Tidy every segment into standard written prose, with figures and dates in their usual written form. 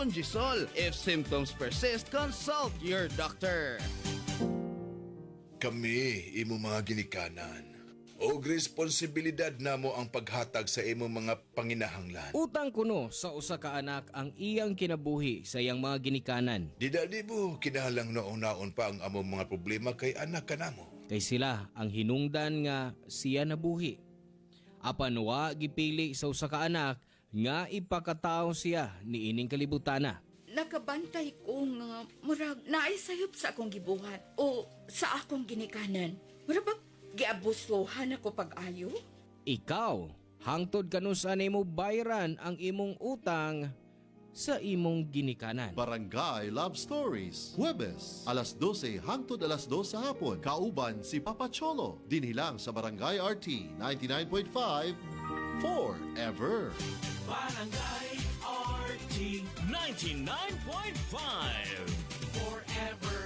Pungisol. If symptoms persist, consult your doctor. Kami, imo mga ginikanan. Og responsibilidad namo ang paghatag sa imo mga panginahanglan. Utang kuno sa usa ka anak ang iyang kinabuhi sa iyang mga ginikanan. Di mo kinahanglang naon pa ang among mga problema kay anak kanamo. Kay sila ang hinungdan nga siya nabuhi. Apan wa gipili sa usa ka anak nga ipakatawo siya ni ining kalibutana. Nakabantay ko nga murag naisayop sa akong gibuhat o sa akong ginikanan. Murag giabusuhan ako pag-ayo? Ikaw, hangtod kanusa nimo bayaran ang imong utang sa imong ginikanan. Barangay Love Stories, Huwebes, alas 12 hangtod alas 2 sa hapon. Kauban si Papa Cholo, dinhilang sa Barangay RT 99.5 Forever. Barangay RT 99.5 Forever.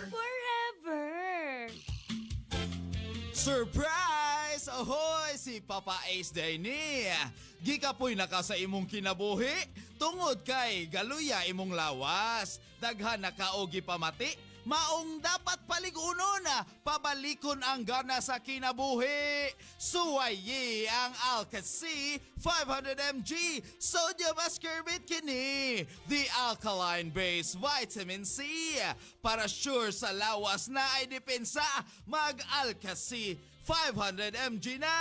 Surprise! Ahoy! Si Papa Ace day ni. Gikapoy na ka sa imong kinabuhi. Tungod kay galuya imong lawas. Daghan na kaogi pamati. Maong dapat paligunon na pabalikon ang gana sa kinabuhi. Suwayi ang Alka-C 500mg Sodium Ascorbate kini. The alkaline-based vitamin C. Para sure sa lawas na ay depensa, mag-Alka-C 500mg na!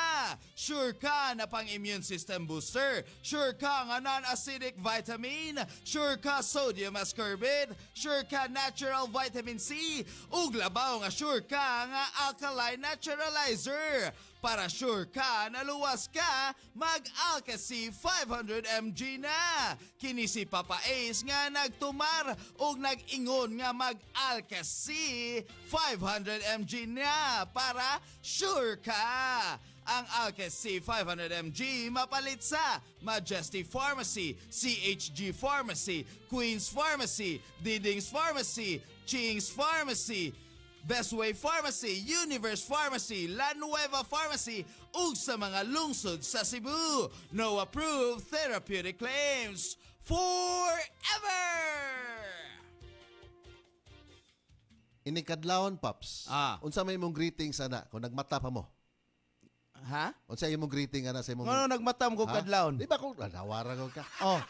Sure ka na pang immune system booster. Sure ka nga non-acidic vitamin. Sure ka sodium ascorbate. Sure ka natural vitamin C. Ug labaw nga sure ka nga alkaline naturalizer. Para sure ka na luwas ka, mag-Alka-C 500mg na. Kini si Papa Ace nga nagtumar ug nag-ingon nga mag-Alka-C 500mg na para sure ka. Ang Alka-C 500mg mapalit sa Majesty Pharmacy, CHG Pharmacy, Queen's Pharmacy, Diding's Pharmacy, Ching's Pharmacy, Best Way Pharmacy, Universe Pharmacy, La Nueva Pharmacy, ug sa mga lungsod sa Cebu. No approved therapeutic claims. Forever! Inikadlawon, Paps. Unsa may imong greetings, ana, kung nagmata pa mo? Ha? Unsa imong greeting, ana, sa imong... Ano nagmatam ko Ha? kadlawon? Di ba kung... Nawaran ko ka. Oh,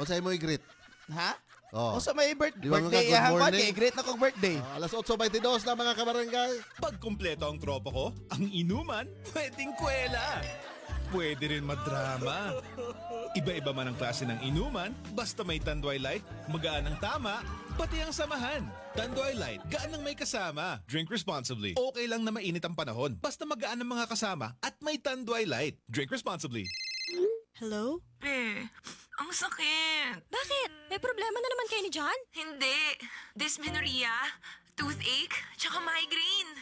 Unsa imong i-greet? ha? Oh. O sa may Di ba mga birthday, good hangkot, morning? kay great na kong birthday. Alas 8:22 na mga kabarangay. Pag kumpleto ang tropa ko, ang inuman, pwedeng kwela. Pwede rin madrama. Iba-iba man ang klase ng inuman, basta may Tanduay Light, magaan ang tama, pati ang samahan. Tanduay Light, gaan ang may kasama. Drink responsibly. Okay lang na mainit ang panahon, basta magaan ang mga kasama at may Tanduay Light. Drink responsibly. Hello? Ang sakit. Bakit? May problema na naman kayo ni John? Hindi. Dysmenorrhea, toothache, tsaka migraine.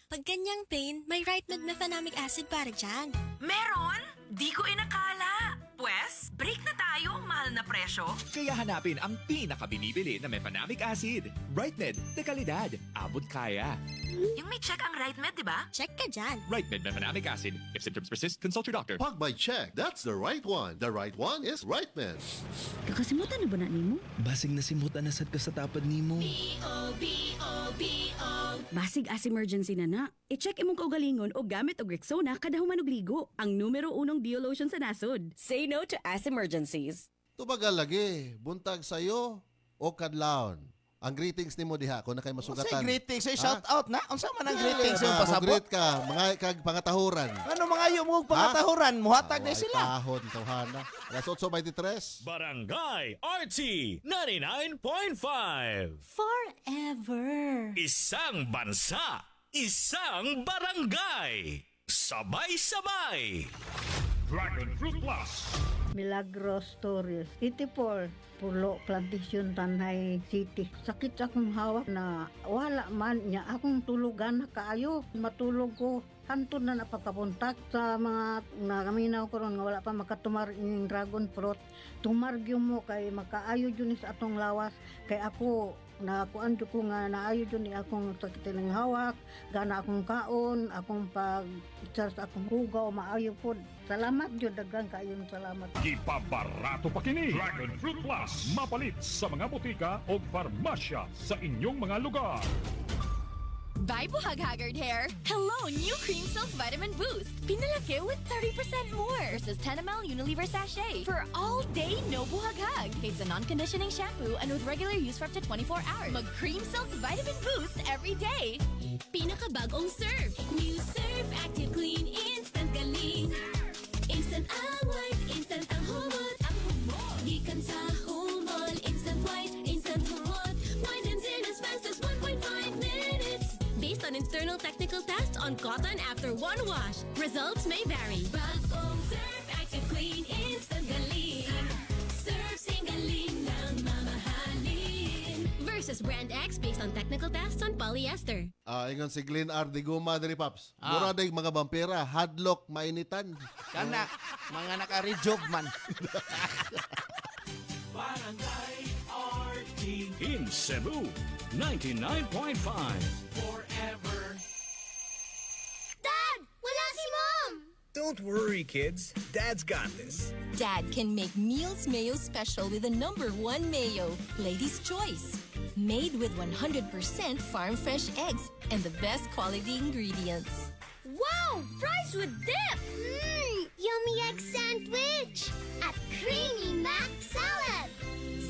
Pag ganyang pain, may right mefenamic acid para dyan. Meron? Di ko inakala. Pwes, break na tayo, mahal na presyo. Kaya hanapin ang pinakabinibili na mefenamic acid. Brightmed, de kalidad. Abot kaya. Yung may check ang right med, di ba? Check ka dyan. Brightmed mefenamic acid. If symptoms persist, consult your doctor. Pag may check, that's the right one. The right one is Rightmed. Kakasimutan na ba na nimo? Basig nasimutan na sad ka sa tapad nimo. Basig as emergency na. I-check imong kaugalingon o gamit og Rexona kada human og ligo. Ang numero unong Dio lotion sa nasod. Say no to as emergencies. Tubagal lagi, buntag sayo o kadlawon. Ang greetings nimo diha kung na kay masugatan. Say greetings, say shout out na. Unsa man ang greetings Greetings yung pasabot? Greet ka, mga kag pangatahuran. Ano mga yung mga pangatahuran? Muhatag na Away, sila. Tahon, tawhana. Alas 8:23. Barangay RT 99.5 Forever. Isang bansa, isang barangay. Sabay-sabay. Dragon Fruit Plus. Milagros Torres, 84, Pulo, Plantation, Tanay City. Sakit akong hawak na wala man niya akong tulugan na kaayo. Matulog ko hantod na napakapuntak sa mga nagaminaw ko ron nga wala pa makatumar ining dragon fruit. Tumargyo mo kay makaayo yun sa atong lawas kay ako nakuan jud ko nga naayo jud ni akong sakit ng hawak, gana akong kaon, akong pag-charge akong hugaw maayo pod. Salamat jud daghang kaayon salamat. Ipabarato pa kini Dragon Fruit Plus mapalit sa mga botika o farmasya sa inyong mga lugar. Bye, Buhag-Haggard hair! Hello, new Cream Silk Vitamin Boost! Pinalaki with 30% more versus 10 ml Unilever sachet for all day no buhag-hag. It's a non-conditioning shampoo and with regular use for up to 24 hours. Mag Cream Silk Vitamin Boost every day! Pinakabagong Surf. New Surf Active Clean Instant Galing. Instant ang white, instant ang humot. Gikan sa humol, instant white, instant humot. Whitens in as fast as 1.5 minutes. Based on internal technical tests on cotton after one wash. Results may vary. Bagong Surf Active Clean Instant Galing. Surf sing galing ng mamahalin. Versus Brand X based on technical tests on polyester. Ingon si Glenn R. de Guma diri Paps. Mura day mga vampira, hadlock, mainitan. Kana, mga naka-rejob man. Barangay RT in Cebu, 99.5. Forever. Dad! Wala si Mom! Don't worry, kids. Dad's got this. Dad can make Meals Mayo Special with the #1 mayo, Lady's Choice. Made with 100% farm fresh eggs and the best quality ingredients. Wow! Fries with dip! Yummy egg sandwich! At creamy mac salad!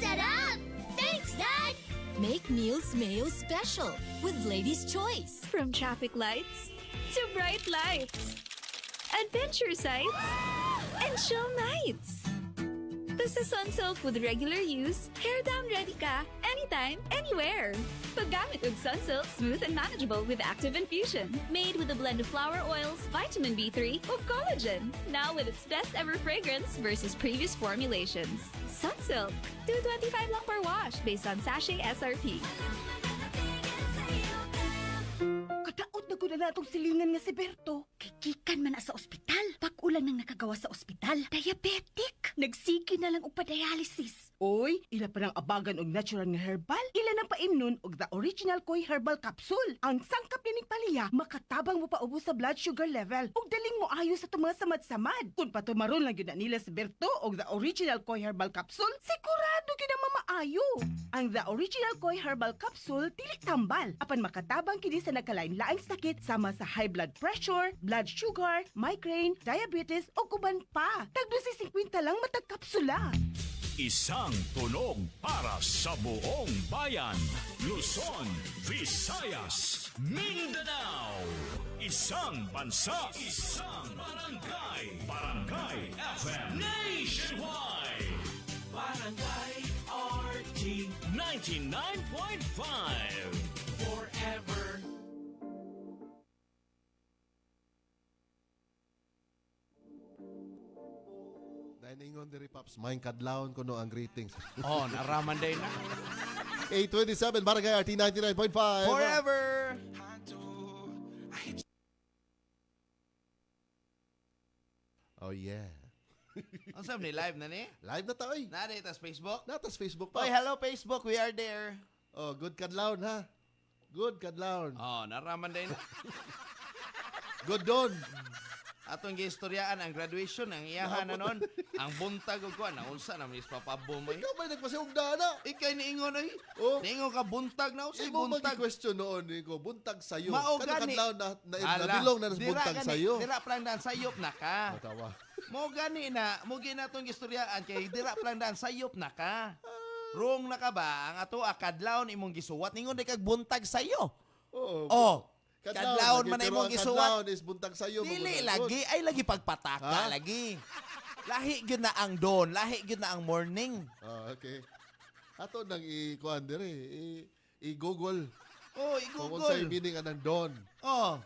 Sarap! Thanks, Dad! Make Meals Mayo Special with Lady's Choice. From traffic lights to bright lights, adventure sights, and chill nights. This is Sunsilk with regular use, hair down ready ka, anytime, anywhere. Paggamit with Sunsilk, smooth and manageable with active infusion. Made with a blend of flower oils, vitamin B3, or collagen. Now with its best ever fragrance versus previous formulations. Sunsilk, $2.25 lang per wash based on sachet SRP. Kadaot na guna na itong silingan nga si Berto. Kay kikan man na sa ospital. Pag-ulang nang nakagawa sa ospital. Diabetic. Nagsiki na lang og pa-dialysis. Oy, ila pa ng abagan og natural nga herbal. Ila nang paimnon og the original Koi Herbal Capsule. Ang sangkap nining paliya, makatabang mo pa ubos sa blood sugar level ug daling mo ayo sa mga samad-samad. Kung patumaron lang yun na nila si Berto og the original Koi Herbal Capsule, sigurado gyud ang mamaayo. Ang the original Koi Herbal Capsule dili tambal. Apan makatabang kini sa nagkalain-laing sakit sama sa high blood pressure, blood sugar, migraine, diabetes o uban pa. Tagdusi 50 lang matag kapsula. Isang tunog para sa buong bayan. Luzon, Visayas, Mindanao. Isang bansa, isang barangay. Barangay FM Nationwide. Barangay RT 99.5. Forever. Ningon diri Paps, maing kadlawon ko no ang greetings. Oh, naraman day na. 827 Barangay RT 99.5. Forever! Oh yeah. Ang sabi ni live na ni? Live na ta oy. Nari tas Facebook? Natas Facebook pa. Oy, hello Facebook, we are there. Oh, good kadlawon ha. Good kadlawon. Oh, naraman day na. Good don. Atong giistoryaan ang graduation ang iyahan na nun. Ang buntag og kuan, naunsa na mis papabo mo. Ikaw ba nagpasiugda na? Ikay niingon ay. Oh. Niingon ka buntag na usay Imo buntag. question noon ko, buntag sayo. Mao Kada gani. kadlawon na nabilong na sa buntag sayo. Dira plan dan sayop na ka. Tawa. Mo gani na, mo ginatong gistoryaan kay dira plan dan sayop na ka. Wrong na ka ba? Ang ato akadlawon imong gisuwat ningon di kag buntag sayo. Oo. Oh. Kadlawon man ay mong gisuwat. Kadlawon is buntag sayo. Dili lagi, ay lagi pagpataka lagi. Lahi gyud na ang dawn, lahi gyud na ang morning. Ah, okay. Ato nang i-kuan dire, i-Google. Oh, Kung i-Google. unsay meaning anang dawn. Oh.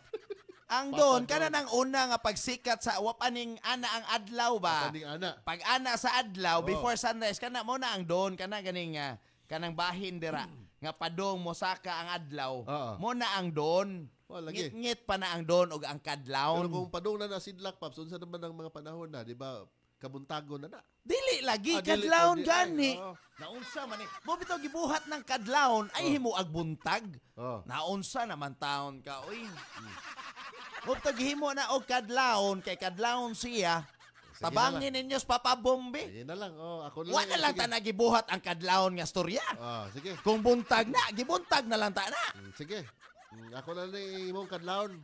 Ang dawn kana nang una nga pagsikat sa wapaning ana ang adlaw ba? Wapaning ana. Pag ana sa adlaw Oh. before sunrise kana mo na ang dawn kana ganing kanang bahin dira nga padong mosaka ang adlaw. Mo na ang dawn. Oh, lagi. Ngit-ngit pa na ang don og ang kadlawon. Pero kung padung na sidlak, Paps, unsa naman ang mga panahon na, di ba? Kabuntagon na na. Dili lagi Dili, kadlawon dili, gani. ay, oo. Naunsa man ni. Mo bitaw gibuhat ng kadlawon ay himuag buntag. Oh. Naunsa naman taon ka oy. Mo bitaw gihimo na og kadlawon kay kadlawon siya. Sige Tabangin ninyo sa papabombe. Sige na lang. Oh, ako na Wala lang ta nagibuhat ang kadlawon nga storya. Sige. Kung buntag na, gibuntag na lang ta na. Sige. Ako na ni imong kadlawon.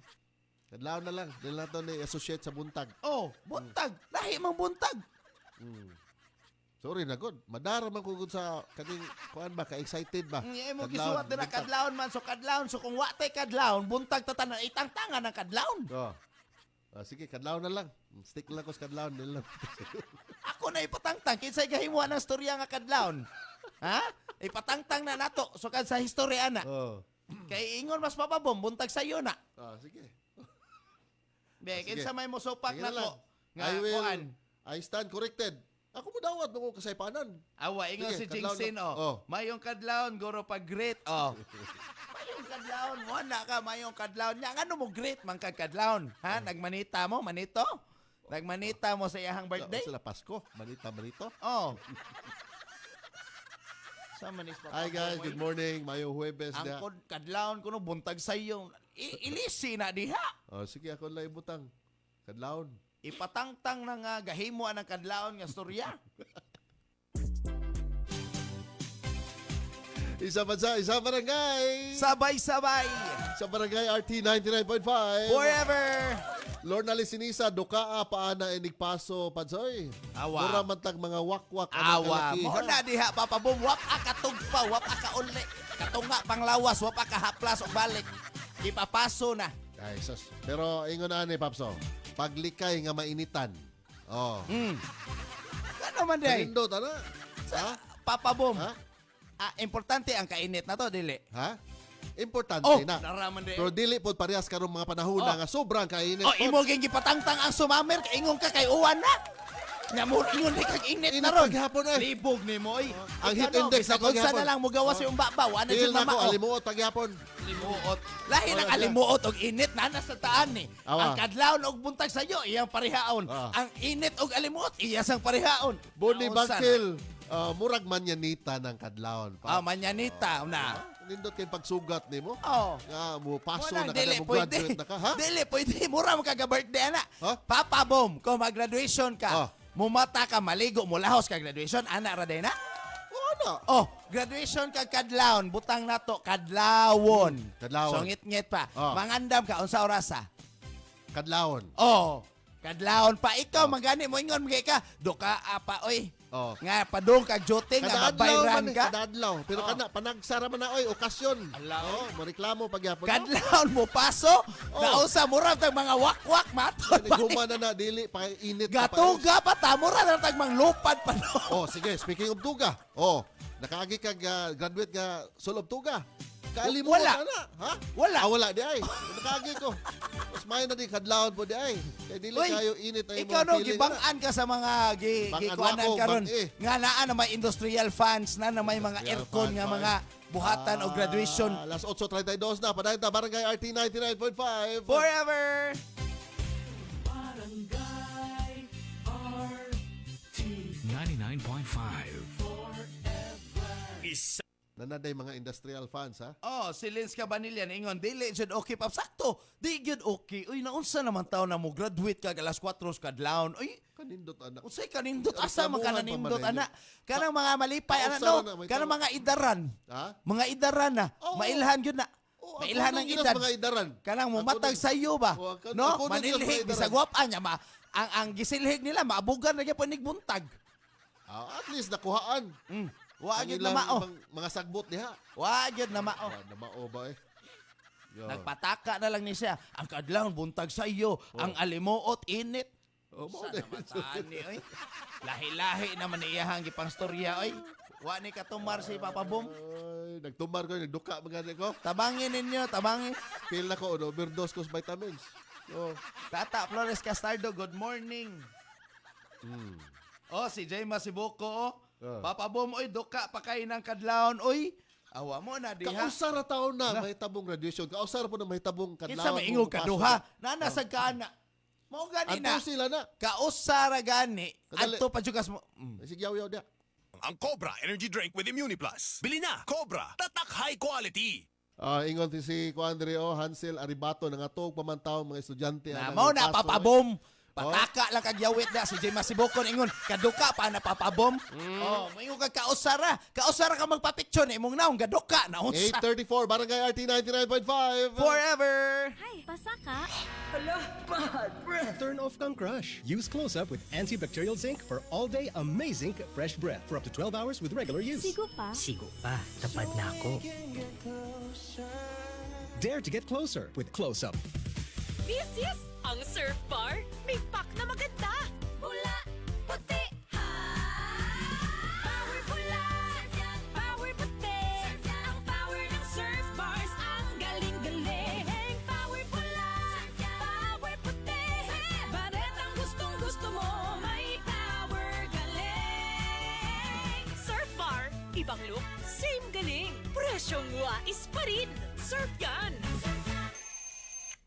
Kadlawon na lang. Dili na to ni associate sa buntag. Oh, buntag. Lahi mang buntag. Sorry na god. Madara man ko gud sa kaning kuan ba ka-excited ba? Mo gisuwat na kadlawon man so kadlawon so kung wa tay kadlawon buntag ta tanan itangtangan ang kadlawon. Oh. Sige, kadlawon na lang. Stick lang ko sa kadlawon din lang. Ako na ipatangtang kinsay gahimuan ng storya nga kadlawon. Ha? Ipatangtang na nato so kad sa historya na. Kay ingon mas papabom buntag sayo na. Sige. Be, Sige. kinsa may mosupak Sige na na lang. ko. Nga kuan. I stand corrected. Ako mo dawat mo kasaypanan. Awa, ingon si Sige, kadlawon Jingsin, na. oh. Mayong kadlawon, guro pag great, oh. Mayong kadlawon, mo na ka, mayong kadlawon. Nga, ano mo great, man kag kadlawon? Ha? Nagmanita mo, manito? Nagmanita mo sa iyahang birthday? Sila Pasko, manito. Oh. Sa manis pa. Hi guys, good morning. Mayong Huwebes Ang na. kadlawon ko no, buntag sa iyo. Ilisi na diha. Sige, ako lang ibutang. Kadlawon. Ipatangtang na nga gahimuan ng kadlawon nga storya. Isa barangay. Sabay-sabay. Sa barangay RT 99.5. Forever. Lorna Lisinisa, dukaa paana inigpaso, Padsoy. Awa. Mura man tag mga wakwak. Awa. Mo na diha, papabom. Wap akatugpa, wap akauli. Katunga panglawas, wap akahaplas o balik. Ipapaso na. Ay, sus. Pero ingon na ni Papso, paglikay nga mainitan. Oh. Ano man day? Kanindot, ano? Ha? Papabom. Ha? Importante ang kainit na to, dili? Ha? Importante na. Naraman day. Pero dili po parehas karong mga panahon na nga sobrang kainit. Imo ging gipatangtang ang sumamer, kay ingon ka kay uwan na. Nga mo ingon di kag init na ron. Paghapon ay. Libog ni mo ay. Ang heat index na paghapon. paghapon. na lang mo gawas yung babaw, ano Dil jud na ko, mama. alimuot paghapon. Limuot. Lahi ng alimuot og init na nasa taan ni. Awa. Ang kadlawon og buntag sayo iyang parehaon. Ang init og alimuot iya sang parehaon. Boni Naunsa na? Bagtil, murag manyanita ng kadlawon. Manyanita na. Nindot kay pagsugat nimo. Oh. Nga mo paso Wala, na dili kada mo pwede. graduate na ka, ha? Dili pwede. Mura mo kaga-birthday ana. Papa Bom, kung mag-graduation ka, mumata ka, maligo, mulahos ka graduation, ana ra day na? Ano? Oh, graduation ka kadlawon, butang nato kadlawon. Kadlawon. So ngit-ngit pa. Mangandam ka unsa orasa? Kadlawon. Oh, kadlawon pa ikaw magani mo ingon mga ka, duka apa oy. Nga padung kag joting nga mabayran ka. Kadadlaw. Pero kana panagsara man na oy okasyon. Oh, mo reklamo pagyapon. Kadlawon mo paso. Nausa mura tag mga wakwak maton. Naguma na dili pa init. Gatuga pa ta mura na tag manglupad pa no. Oh, sige, speaking of tuga. Nakaagi kag graduate nga sulob tuga. Kalimutan Wala. na, ha? Wala. Wala di ay. Nakaagi ko. Mas may na di kadlawon po di ay. Kay dili kayo init ay ikaw no gibang-an ka sa mga gikuanan karon nga naa na may industrial fans na may mga aircon nga mga buhatan o graduation. Alas 8:32 na padayon ta barangay RT 99.5. Forever. Barangay RT 99.5. Isa. Nanaday mga industrial fans, ha? Oh, si Lins Cabanillan ingon dili jud okay pa sakto. Di jud okay. Uy, naunsa naman taw na mo graduate ka alas 4 kadlawon. Uy, kanindot anak. Unsay kanindot asa man ka nanindot Pamanay. ana? Kanang mga malipay ana Pausa no. na, may Kanang tao. mga idaran. Ha? Mga idaran na. Mailhan jud na. Mailhan ng edad. Mga idaran. Kanang mumatag sa iyo ba? ako No, na gilas mga manilhig idaran. bisag wapa nya ang gisilhig nila maabugan na gyapon nig buntag. At least nakuhaan. Wa Ang gyud ilang na mao. mga sagbot niya. Wa gyud na mao. Na mao ba eh? Yo. Nagpataka na lang ni siya. Ang kadlawon buntag sa iyo, ang alimuot init. Sa naman saan ni oy. Lahi-lahi naman iyahang gipang storya oy. Wa ni katumar si Papa Bom. Ay, nagtumar ko, nagduka magani ko. Tabangin ninyo, tabangin. Feel na ko, overdose ko sa vitamins. Tata Flores Castardo, good morning. Oh, si Jay Masibuko oh. Papa Bom, oy, duka pa kayo ng kadlawon, oy. Awa mo na diha. Kausara taon na may tabong graduation. Kausara po na may tabong Kinsa kadlawan. maingog ka duha? Nanasag ka na. Mao gani na. Anto sila na. Kausara gani. Kadali. Adto pa jugas mo. Sige, yaw dia. Ang Cobra Energy Drink with ImmuniPlus. Bili na! Cobra, tatak high quality! Ingon si Kuandre Hansel Aribato ng atog pamantaw mga estudyante. Na mo na papabom. Pataka lang kag yawit na si Jay Masibokon ingon kaduka pa napapabom. Oh, mayo kag kausara. Kausara ka magpapicture imong naong gaduka na unsa. 834 Barangay RT 99.5. Forever. Hi, pasaka. Hala, bad breath. Turn off kang crush. Use Close Up with antibacterial zinc for all-day amazing fresh breath for up to 12 hours with regular use. Sigo pa. Sigo pa. Tapad na ako. Dare to get closer with Close Up. This ang surf bar. May pack na maganda. Pula, puti, power pula, power puti. Ang power ng surf bars, ang galing-galing. Power pula, power puti. Baret ang gustong-gusto mo, may power galing. Surf bar, ibang look, same galing. Presyong wais pa rin. Surf yan.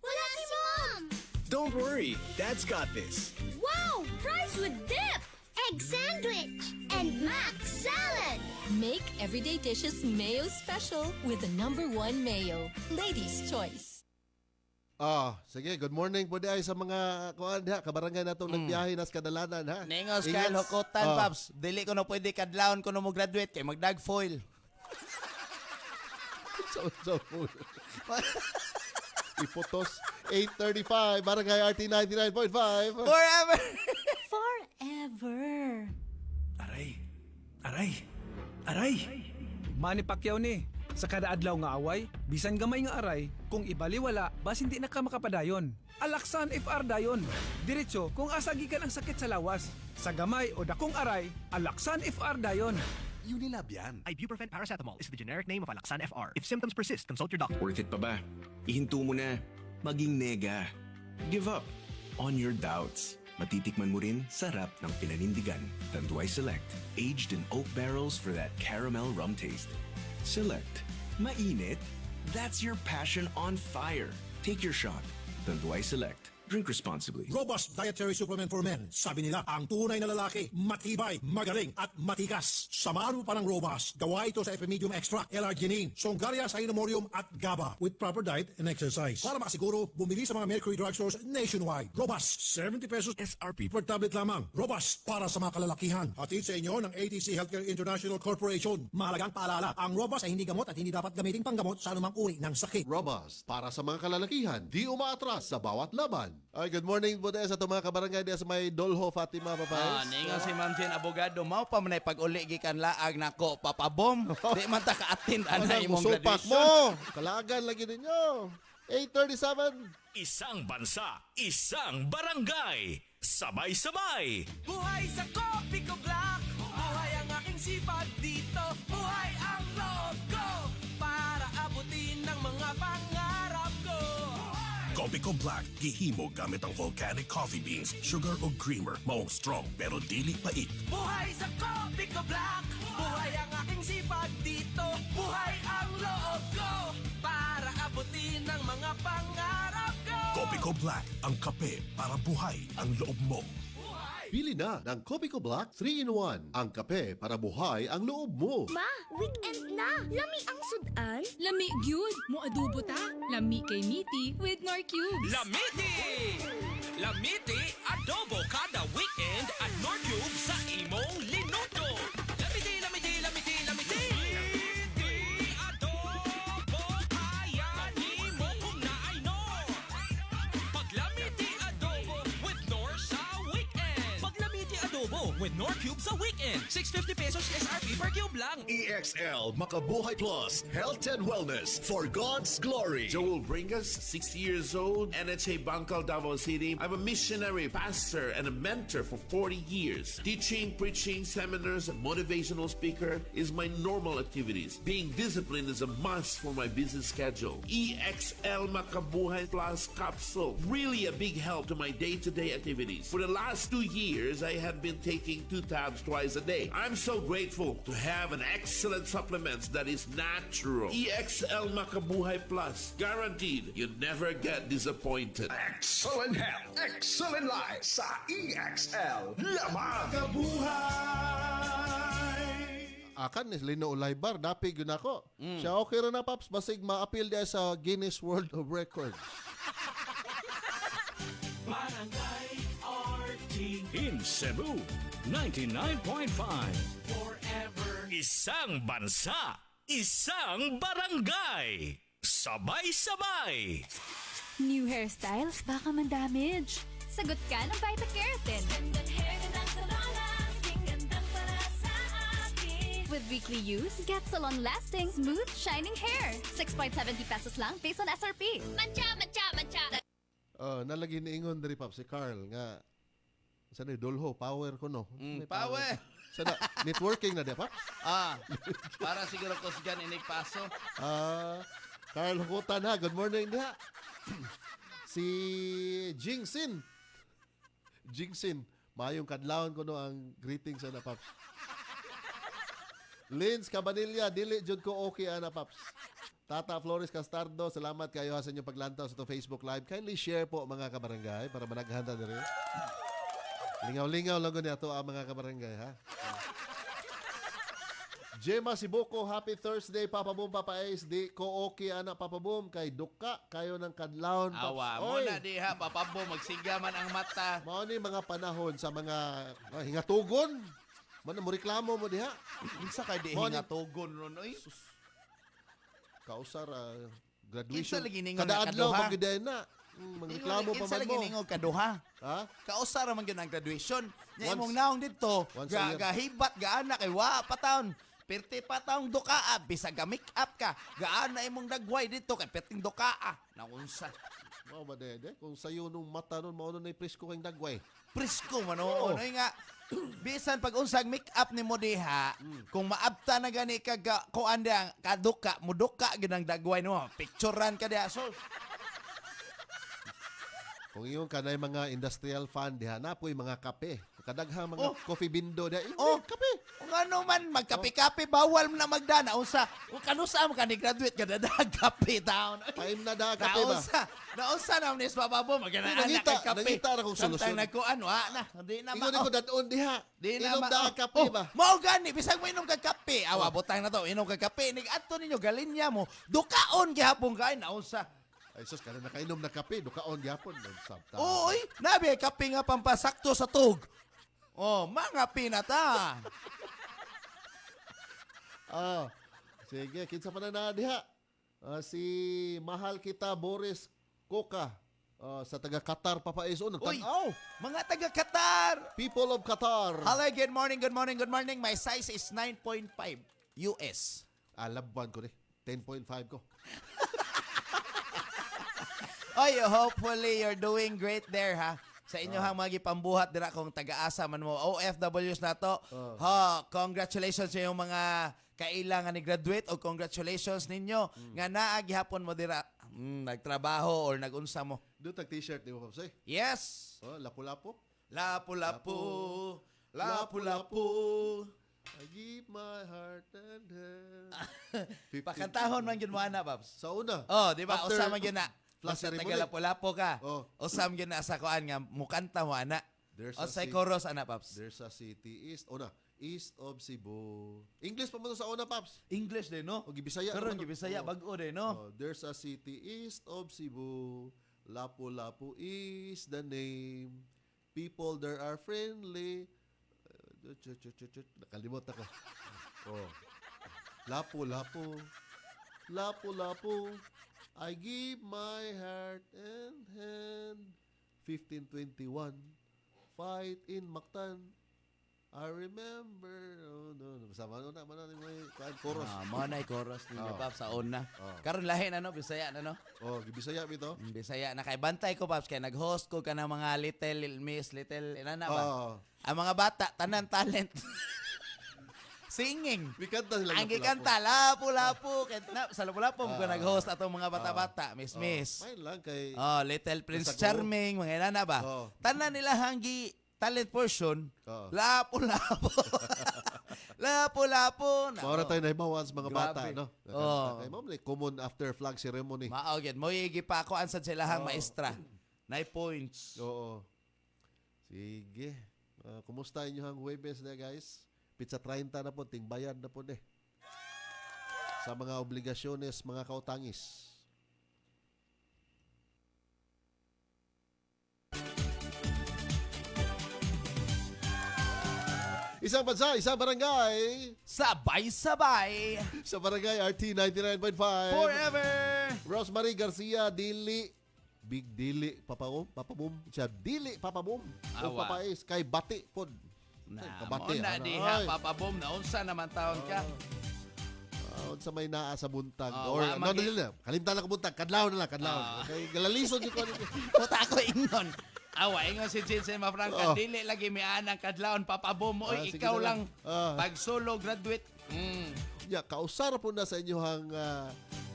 Wala si Mom! Don't worry, Dad's got this. Wow! Fries with dip! Egg sandwich! And mac salad! Make everyday dishes mayo special with the #1 mayo. Ladies' choice. Sige, good morning po ay sa mga kuan ha, kabarangay natong nagbiyahe nas kadalanan ha. Ningos kay Hokotan, Paps. Dili ko na pwede kadlawon ko na mo graduate kay magdag foil. So Ipotos 835 Barangay RT 99.5. Forever. Forever. Aray! Manny Pacquiao ni. Sa kada adlaw nga away, bisan gamay nga aray, kung ibaliwala, bas hindi na ka makapadayon. Alaksan FR dayon. Diretso kung asagikan ang sakit sa lawas. Sa gamay o dakong aray, Alaksan FR dayon. Unilab yan. Ibuprofen paracetamol is the generic name of Alaksan FR. If symptoms persist, consult your doctor. Worth it pa ba? Ihinto mo na. Maging nega. Give up on your doubts. Matitikman mo rin sarap ng pinanindigan. Tanduay Select. Aged in oak barrels for that caramel rum taste. Select. Mainit? That's your passion on fire. Take your shot. Tanduay Select. Drink responsibly. Robust dietary supplement for men. Sabi nila, ang tunay na lalaki, matibay, magaling, at matikas. Samahan mo pa ng Robust. Gawa ito sa Epimedium Extra, L-Arginine, Songaria Cyanomorium at GABA with proper diet and exercise. Para makasiguro, bumili sa mga Mercury drugstores nationwide. Robust, 70 pesos SRP per tablet lamang. Robust, para sa mga kalalakihan. Hatid sa inyo ng ATC Healthcare International Corporation. Mahalagang paalala, ang Robust ay hindi gamot at hindi dapat gamitin panggamot sa anumang uri ng sakit. Robust, para sa mga kalalakihan, di umaatras sa bawat laban. Ay, good morning po sa itong mga kabarangay diya sa may Dolho, Fatima, Papayas. Ningon si Ma'am Jen Abogado, mao pa man ay pag-uli gikan laag nako papabom. Di man ta ka-attend ana imong musupak graduation. mo. Kalagan lagi ninyo. 837. Isang bansa, isang barangay. Sabay-sabay. Buhay sa Copico Black! Buhay ang aking sipag dito! Buhay ang loob ko! Para abutin ang mga pangarap ko! Copico Black, gihimo gamit ang volcanic coffee beans, sugar o creamer, maong strong pero dili pait. Buhay sa Copico Black! Buhay ang aking sipag dito! Buhay ang loob ko! Para abutin ang mga pangarap ko! Copico Black, ang kape para buhay ang loob mo. Pili na ng Copico Black 3-in-1. Ang kape para buhay ang loob mo. Ma, weekend na! Lami ang sudan! Lami gyud mo adobo ta. Lami kay Miti with Nor Cubes. Lamiti, adobo kada weekend at Nor Cube sa imong linuto. Lamiti, adobo kaya ni mo kung naay Nor. Paglamiti adobo with Nor sa weekend. Paglamiti adobo with Nor Cube sa weekend. 650 pesos SRP per cube lang. EXL Makabuhay Plus Health and Wellness for God's Glory. Joel Bringas, 60 years old, NHA Bangkal, Davao City. I'm a missionary, pastor, and a mentor for 40 years. Teaching, preaching, seminars, and motivational speaker is my normal activities. Being disciplined is a must for my busy schedule. EXL Makabuhay Plus Capsule, really a big help to my day-to-day activities. For the last 2 years, I have been taking taking 2 tabs twice a day. I'm so grateful to have an excellent supplement that is natural. EXL Makabuhay Plus. Guaranteed, you never get disappointed. Excellent health, excellent life sa EXL. Lamang Akan ni Lino Ulaybar, dapig yun ako. Siya okay rin na, Paps. Basig ma-appeal dia sa Guinness World of Records. Barangay RT in Cebu, 99.5. Forever. Isang bansa, isang barangay. Sabay-sabay. New hairstyles, baka man-damage. Sagot ka ng Vita-Keratin. With weekly use, get salon-lasting, smooth, shining hair. 6.70 pesos lang based on SRP. Mancha, mancha, mancha. Nalagi ni Ingon dari Paps si Carl nga sana dulho power ko no. Power. Sana networking na dia Paps. Para siguro ko sigan inigpaso. Carl Hukutan ha. Good morning dia. Si Jingsin. Mayong kadlawon ko no ang greetings na Paps. Lins Cabanilla, dili jud ko okay ana Paps. Tata Flores Castardo, salamat kayo sa inyong paglantaw sa Facebook Live. Kindly share po mga kabarangay para managhanda na rin. Lingaw-lingaw lang niya to ang mga kabarangay ha. Gemma Sibuko, happy Thursday Papa Boom, Papa Ace. Di ko okay ana Papa Boom kay duka kayo ng kadlawon Paps. Awa mo na diha Papa Boom, magsigaman ang mata. Mao ni mga panahon sa mga hingatugon. Man mo reklamo mo diha. Kinsa kay di hingatugon ron oy? Kausar graduation. Kinsa lagi ningon kada adlaw kaduha? pagdayon na. Magreklamo pa Kinsa man lagi mo. ningon kaduha? Ha? Kausar man gyud ang graduation. Nya Once- imong naong didto, once a year. gahibat gaana kay wa pa taon. Perti pa taong dukaa, bisag ga make up ka. Gaana imong dagway dito kay perting dukaa. Naunsa. Mao ba dede? Kung sayo nung mata nun mao nun ay presko kang dagway. Presko man oo. Noy nga bisan pag unsag make up ni mo diha, kung maabta na gani ka kuan dia kaduka, muduka gid ang dagway no. Picturean ka diha. So Kung iyon kanay mga industrial fan diha na po'y mga kape. Kadaghang mga coffee bindo diha. Kape. Kung ano man, magkape-kape, bawal mo na magdana. Unsa, kung kanusa mo ka ni graduate ka, dadag kape taon. Paim na da kape ba? Naunsa na nis bababo, magana Nangita, anak kape. nangita na kong solusyon. Samtang nagkuan, wa na. Hindi na Ingon ko daton diha. Di na Inom da kape ba? Mao gani, bisag mo inom kag kape. Awa, butang na to, inom kag kape. Nig adto ninyo galinya mo. Dukaon gihapon kain, naunsa. Ay sus, kada nakainom na kape, dukaon gyapon. Sabta. Oy, nabi kape nga pampasakto sa tug. Mga pinata. Sige, kinsa pa na diha? Si mahal kita Boris Koka sa taga Qatar Papa Ace. Uy, mga taga Qatar. People of Qatar. Hello, good morning, good morning, good morning. My size is 9.5 US. Labuan ko ni. 10.5 ko. Oy, hopefully you're doing great there, ha? Sa inyo hang mga gipambuhat dira kung taga-asa man mo. OFWs na to. Congratulations sa yung mga kailangan ni graduate o congratulations ninyo nga naa gihapon mo dira nagtrabaho or nagunsa mo. Do tag t-shirt di mo Papsay? Yes. Lapu-lapu. Lapu-lapu. Lapu-lapu. I give my heart and hand. Pakantahon man gyud mo ana, Babs. Sa una. Di ba? After- Usa man gyud na. Flash Basta ceremony. taga-lapu-lapu ka. Oh. Usam gyud na sa kuan nga mukanta mo ana. There's O a sa city- chorus ana, Paps. There's a city east. Una, east of Cebu. English pa mo to sa una, Paps. English din, no? O Gibisaya. Karon naman, no? Gibisaya bag-o din, no? There's a city east of Cebu. Lapu-Lapu is the name. People there are friendly. Nakalimot ako. Lapu-Lapu. Lapu-Lapu. I give my heart and hand. 1521. Fight in Mactan. I remember. Sama na may chorus. Mo na chorus ninyo, Oh. Paps, sa una. Oh. Karon lahi na, no? Bisaya na, no? Gibisaya bito. Bisaya na. Kay bantay ko, Paps, kay nag-host ko ka ng mga little miss, little, inana ba? Ang mga bata, tanan talent. Singing. Bikanta sila. Ang gikanta, lapu-lapu. Sa lapu-lapu, ko nag-host atong mga bata-bata, miss. Main lang kay... Little Prince Masaguro. Charming, mga inana ba? Tanan nila hanggi talent portion, Oo. lapo-lapo. Lapo-lapo. Maura tayo nahibawan sa mga bata, Grabe. no? Oo. Kay ma'am, common after flag ceremony. Mao gyud mo igi pa ako ansad sila hang maestra. Nay points. Oo. Sige. Kumusta inyo hang Huwebes na guys? Pizza 30 na po, tingbayad na po sa mga obligasyones, mga kautangis. Isang bansa, isang barangay. Sabay-sabay. Sa barangay RT 99.5. Forever. Rosemary Garcia, Dili. Big Dili, Papabum. Siya, Dili, Papabum. O Awa. Papais, kay Bati po. Na, Kabati, mo na ano? diha, Ay. papabom na unsa naman taon ka. Sa may naa sa buntag. Ah, Or, wa ano magi- nila? Kalimtan lang ka buntag. Kadlaw na lang, kadlaw. Ah. Okay, galalison yung ko. Puta ako ingon. Awa, ingon si Jensen Mafranca, Oh. dili lagi may anang kadlawon papabom mo. Ah, sige Ikaw na lang, lang. pag solo graduate. Ya, kausara po na sa inyohang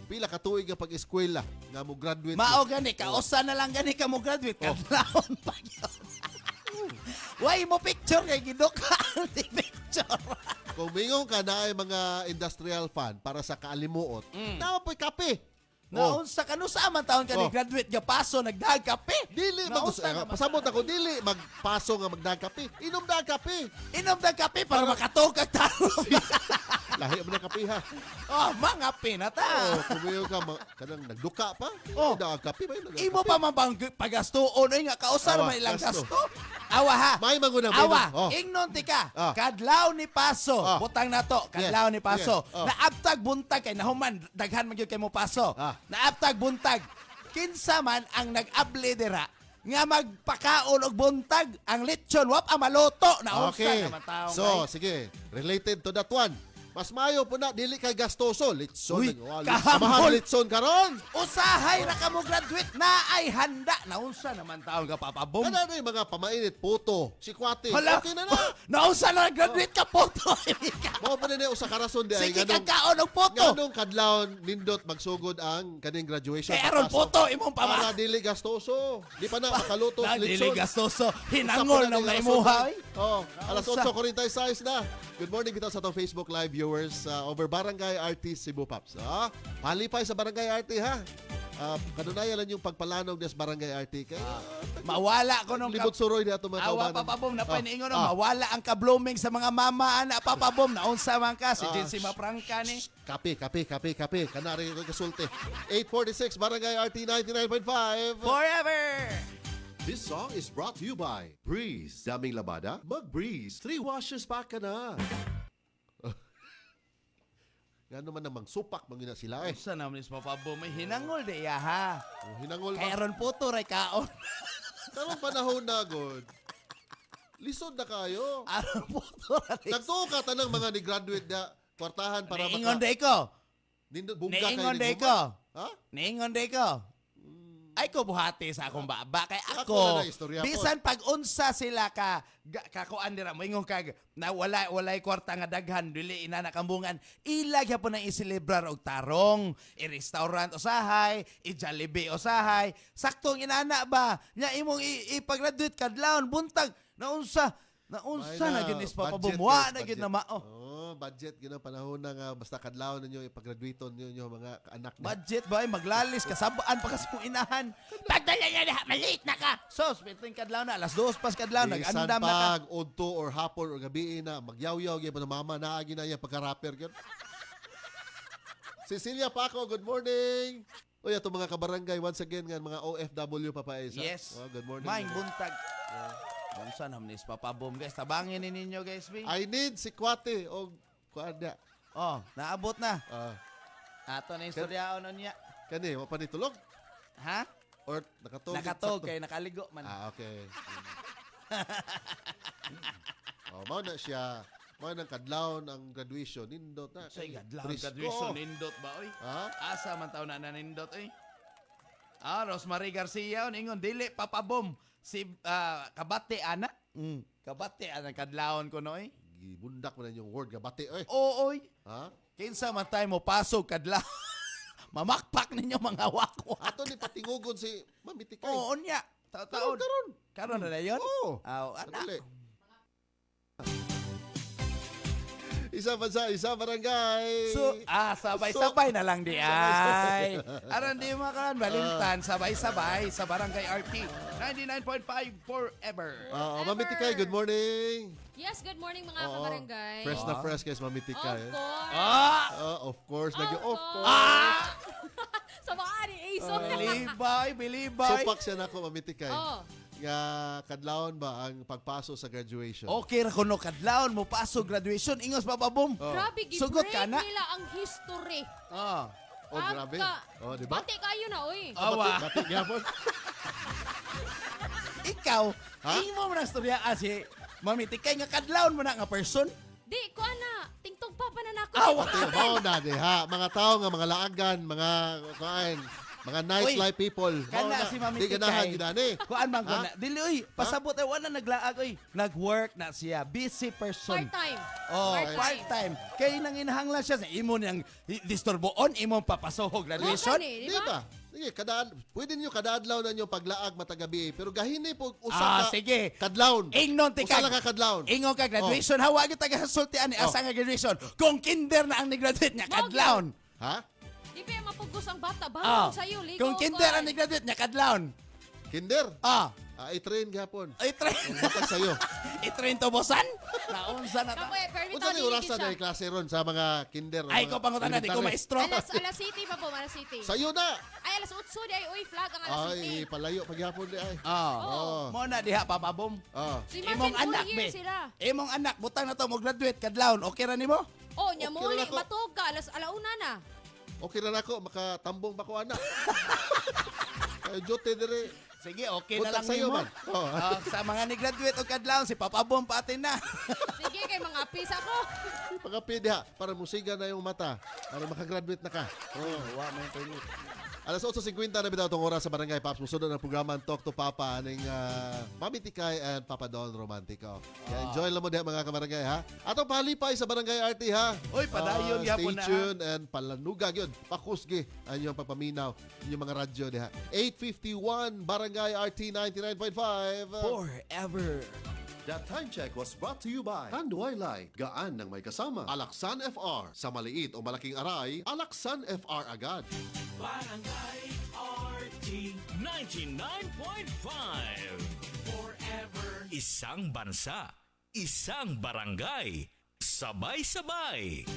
pila ka tuig nga pag-eskwela nga mo graduate. Mao gani, kausa na lang gani ka mo graduate. Kadlawon pa yun. Why mo picture kay gidukaan ni picture. Kung mingon ka na ay mga industrial fan para sa kaalimuot, na po'y kape. Naunsa ka no sa man taon ka ni graduate nga paso nagdag kape. Dili pasabot ako dili magpaso nga magdagkape. Inom dag kape. Inom dag kape para makatog kag tarong. Lahi man ang kape ha. Oh, mga pinata. Kung mingon ka kanang nagduka pa. Dag kape ba yun? Imo pa man bang pagastuon ay nga kausar Awa, man ilang gasto. gasto. Awa ha. May mangunang Awa, ingnon ti ka. Kadlaw ni paso. Butang na to. Kadlaw Yes, ni paso. yes. Naabtag buntag kay nahuman daghan man gyud kay mo paso. Naabtag buntag. Kinsa man ang nag-abli dira nga magpakaon og buntag ang lechon wap ang maloto na unsa Okay. naman taong So, sige. Related to that one. Mas mayo po na, dili kay gastoso. Litson. Uy, Kamahal kahambol. litson karon. Usahay ra ka mo graduate na ay handa na unsa naman taon ka papabom. Ano na yung mga pamainit, puto, sikwate. Hala, Okay na na. Naunsa na graduate ka poto. Mao pa na usa ka rason di ay Sige kakaon og poto. Ganong kadlawon nindot magsugod ang kaning graduation. Kaya aron poto imong Para dili gastoso. Di pa na makalutos Na litson. dili gastoso. Hinangol na imuha. Oh, alas Unsa? 8:46 na. Good morning bitaw sa atong Facebook Live viewers over Barangay RT Cebu Paps. Palipay sa Barangay RT ha. Kanunayan lang yung pagpalanog des Barangay RT kay Mawala ko nung libot suroy di ato mga Awa kaubanan. papabom na paniingon mawala ang ka-blooming sa mga mama ana papabom na unsa man ka si Jensi Mafranca ni. Kape. Kanari ko kasulti. 8:46 Barangay RT 99.5. Forever. This song is brought to you by Breeze. Daming labada? Mag-Breeze. 3 washes pa ka na. Nga naman namang supak mga sila eh. Unsa naman is papabom may hinangol de ya ha. Hinangol ba? Kaya ron puto ray kaon. Karong panahon na god. Lisod na kayo. Aron puto ray. Nagtuka tanang mga ni-graduate na kwartahan para Niingon de ko. Nindot bungga kayo Niingon ni de Buma. ko. Ha? Niingon de ko. Ay ko buhati sa akong baba kay Ako ako. na istorya po. Bisan pag unsa sila kakuan dira mo ingon kag na walay kwarta nga daghan dili ina nakambungan ilag gyapon ang iselebrar og tarong, i-restaurant usahay, i-Jollibee usahay. Saktong inana ba? Nya imong i-graduate kadlawon buntag na unsa na ginis papabumuha na gid na mao. Budget gina panahon na nga basta kadlaw ninyo ipag-graduaton ninyo mga anak na. Budget ba ay maglalis kasabaan pa kasi mong inahan. Pagdala na maliit na ka. So, spiting kadlaw na alas 2 pas kadlaw Bisan nag-andam na ka. pag udto or hapon or gabi na magyaw-yaw gyud pa na mama naagi na iya pagka-rapper gyud. Cecilia Paco, good morning. Uy, ato mga kabarangay once again nga mga OFW papaes. Yes. Good morning. Maing buntag. Unsa naman is papabom guys. Tabangin ni ninyo guys, B. I need si Kwate o kuanda. Oh, naabot na. Ato na istoryaon niya. Kani, wa pa ni tulog? Ha? Or nakatog? Nakatog kay nakaligo man. Okay. Mao na siya. Mao nang kadlawon ang graduation nindot na. Say kadlaw Presko. graduation nindot ba oy? Asa man taon na nindot oy? Rosemary Garcia ingon dili papabom si kabate ana. Kabate ana kadlawon ko noy. Gibundak mo na yung word kabate oy. Ooy. Ha? Kinsa man tayo mo pasok kadlaw. Mamakpak ninyo mga wakwa. Ato ni patingugon si Mami Tikay. Oo niya. Taon. Karon na yun? Oo. Anak. Dali. Isa bansa, isa barangay. Sabay-sabay na lang di ay. Aron di makaran balimtan, sabay-sabay sa Barangay RT 99.5 forever. Mami Tikay, good morning. Yes, good morning mga Oo. kabarangay. Fresh na fresh guys, Mami Tikay. Of course. Of course. Of course. Sa mga ni Aso. Bilibay. Supak siya na ako, Mami Tikay. Oh. Nga kadlawon ba ang pagpaso sa graduation? Okay ra kuno kadlawon mo paso graduation ingos bababom. Grabe, Sugot gi-break ka na. nila ang history. Grabe. Di ba? Bati kayo na, oy. Bati gyapon. Ikaw, imo mo na storya si Mami Tikay nga kadlawon mo na nga person. Di, ko na. Tingtog pa na nako. Pati mo na diha. Mga tao nga mga laagan, mga kain, mga nightlife people. Kana si Mami Di ganahan Tikay. ginani. Kuan man ko na. Dili oy, pasabot ay wala naglaag oy. Nag-work na siya, busy person. Part-time. Part-time. Kay nang inahanglan siya sa imo niyang disturboon imong papasohog graduation. Di Di ba? Sige, pwede niyo kadadlaw na niyo paglaag matagabi, pero gahini po usa ka sige. kadlawon. Ingnon Usa tikag. lang ka kadlawon. Ingon ka graduation, hawa gyud taga sultian ni asa nga graduation. Kung kinder na ang ni-graduate niya kadlawon. Ha? Di ba mapugos ang bata? Bangon sa'yo, ligo. Kung kinder ang ni-graduate niya kadlawon. Kinder? I-train gapon. I-train. Matag sayo. I-train to bosan? Naunsa na ta. Unsa ni orasa na klase ron sa mga kinder? Ay, ko pangutan na, di ko maestro. Alas City pa po, Alas City. Sayo na. Ay, alas 8 di ay, uy, flag ang Alas City. Ay, palayo pagyapon di ay. Mo na diha papabom. So imagine Imong 4 anak years be. sila. Imong anak butang na to mo graduate kadlawon. Okay ra nimo? Oh, nya Okay muli, na ako. matog ka, alauna na. Okay na nako, makatambong pa ko anak. Ay, jote dire. Sige, okay na Butak lang sa'yo, nimo. man. Sa mga ni-graduate o kadlawon, si Papa Bom pa atin na. Sige, kay mga apis ako. Pagkapi diha, para musiga na yung mata. Para makagraduate na ka. Wa may internet. Alas 8:50 na bitaw itong oras sa Barangay Paps. Musunod ang programa Talk to Papa ng Mami Tikay and Papa Don Romantico. Kaya enjoy lang mo diha mga kabarangay ha. Atong palipay sa Barangay RT ha. Uy, padayon gyapon na, ha. Stay tuned and palanugag yun. Pakusgi ang inyong pagpaminaw. Inyong mga radyo diha. 8:51 Barangay RT 99.5. Forever. That time check was brought to you by Tanduay Light. Gaan ng may kasama. Alaksan FR. Sa maliit o malaking aray, Alaksan FR agad. Barangay RT 99.5 Forever. Isang bansa, isang barangay, sabay-sabay.